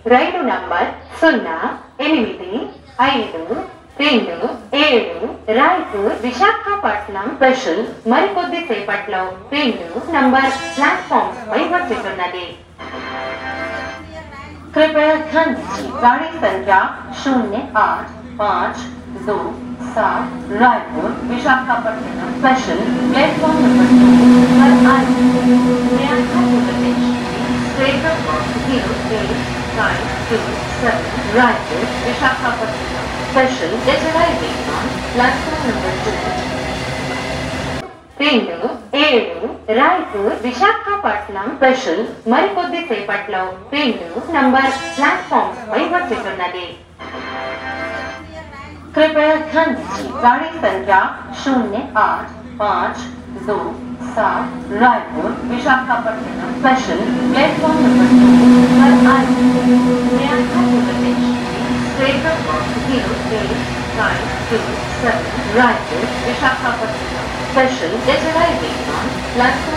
రైలు number 0852 Raipur Visakhapatnam special మరికొద్ది సేపట్లో రైలు number platform పై వచ్చుతున్నది. कृपया ध्यान दीजिए गाड़ी संख्या 0852 Raipur Visakhapatnam special platform number 2 पर आई Raipur Visakhapatnam special is arriving on platform number 2. Raipur Visakhapatnam special మరికొద్ది సేపట్లో రైలు నంబర్ ప్లాట్ఫామ్ పై వచ్చుతున్నది. कृपया ध्यान दीजिए गाड़ी संख्या 0852 Raipur Visakhapatnam special platform number 2 पर आई Raipur Visakhapatnam special is arriving on platform